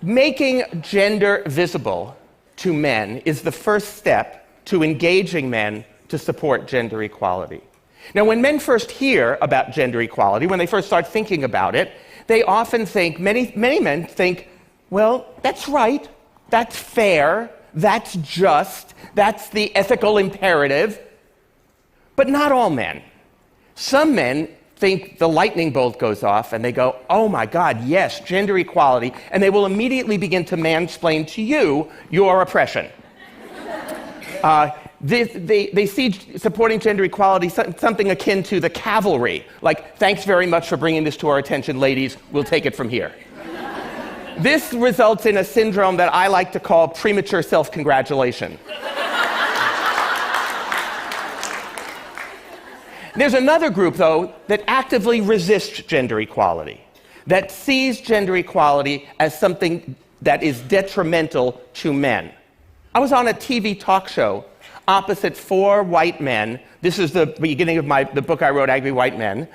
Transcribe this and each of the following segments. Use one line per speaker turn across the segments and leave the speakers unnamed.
Making gender visible to men is the first step to engaging men to support gender equality. Now, when men first hear about gender equality, when they first start thinking about it, they often think, many men think, well, that's right, that's fair, that's just, that's the ethical imperative. But not all men. Some men think the lightning bolt goes off and they go, oh my God, yes, gender equality, and they will immediately begin to mansplain to you your oppression. They see supporting gender equality something akin to the cavalry, like, thanks very much for bringing this to our attention, ladies, we'll take it from here. This results in a syndrome that I like to call premature self-congratulation. There's another group, though, that actively resists gender equality, that sees gender equality as something that is detrimental to men. I was on a TV talk show opposite 4 white men. This is the beginning of the book I wrote, Angry White Men.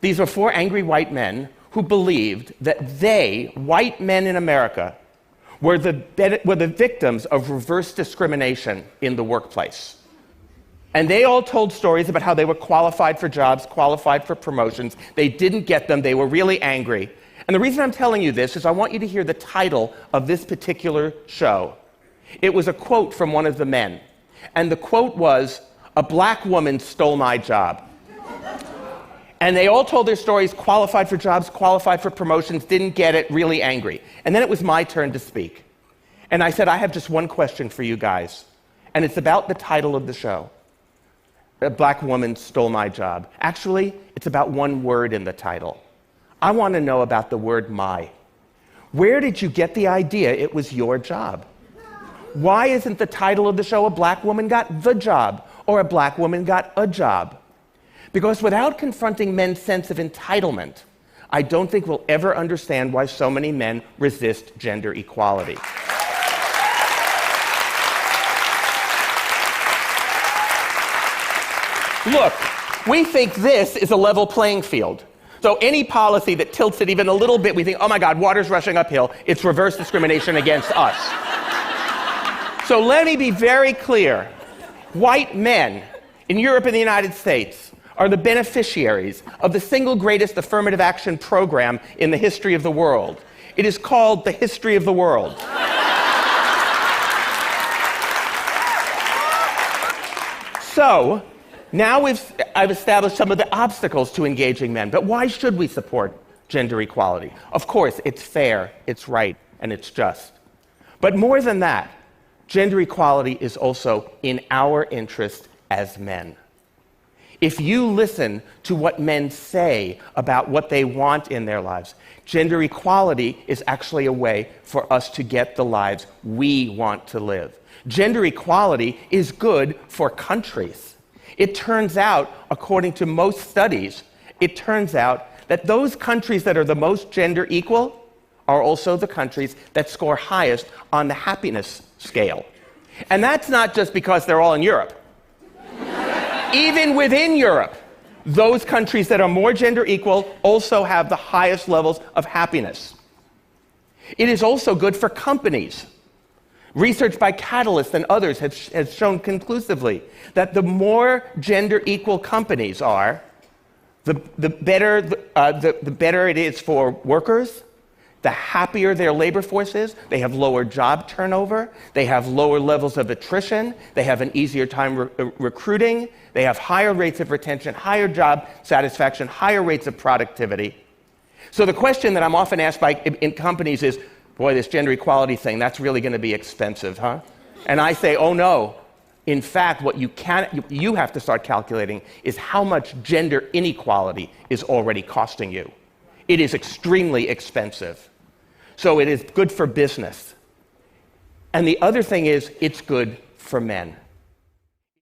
These were 4 angry white men who believed that they, white men in America, were the victims of reverse discrimination in the workplace. And they all told stories about how they were qualified for jobs, qualified for promotions. They didn't get them. They were really angry. And the reason I'm telling you this is I want you to hear the title of this particular show. It was a quote from one of the men. And the quote was, "A black woman stole my job." And they all told their stories, qualified for jobs, qualified for promotions, didn't get it, really angry. And then it was my turn to speak. And I said, I have just one question for you guys. And it's about the title of the show. A black woman stole my job. Actually, it's about one word in the title. I want to know about the word my. Where did you get the idea it was your job? Why isn't the title of the show A Black Woman Got the Job or A Black Woman Got a Job? Because without confronting men's sense of entitlement, I don't think we'll ever understand why so many men resist gender equality. Look, we think this is a level playing field. So any policy that tilts it even a little bit, we think, oh my God, water's rushing uphill. It's reverse discrimination against us. So let me be very clear. White men in Europe and the United States are the beneficiaries of the single greatest affirmative action program in the history of the world. It is called the history of the world. So, now I've established some of the obstacles to engaging men, but why should we support gender equality? Of course, it's fair, it's right, and it's just. But more than that, gender equality is also in our interest as men. If you listen to what men say about what they want in their lives, gender equality is actually a way for us to get the lives we want to live. Gender equality is good for countries. It turns out, according to most studies, it turns out that those countries that are the most gender equal are also the countries that score highest on the happiness scale. And that's not just because they're all in Europe. Even within Europe, those countries that are more gender equal also have the highest levels of happiness. It is also good for companies. Research by Catalyst and others has shown conclusively that the more gender equal companies are, the better it is for workers, the happier their labor force is, they have lower job turnover, they have lower levels of attrition, they have an easier time recruiting, they have higher rates of retention, higher job satisfaction, higher rates of productivity. So the question that I'm often asked in companies is, boy, this gender equality thing, that's really going to be expensive, huh? And I say, oh no. In fact, what you have to start calculating is how much gender inequality is already costing you. It is extremely expensive. So it is good for business. And the other thing is, it's good for men.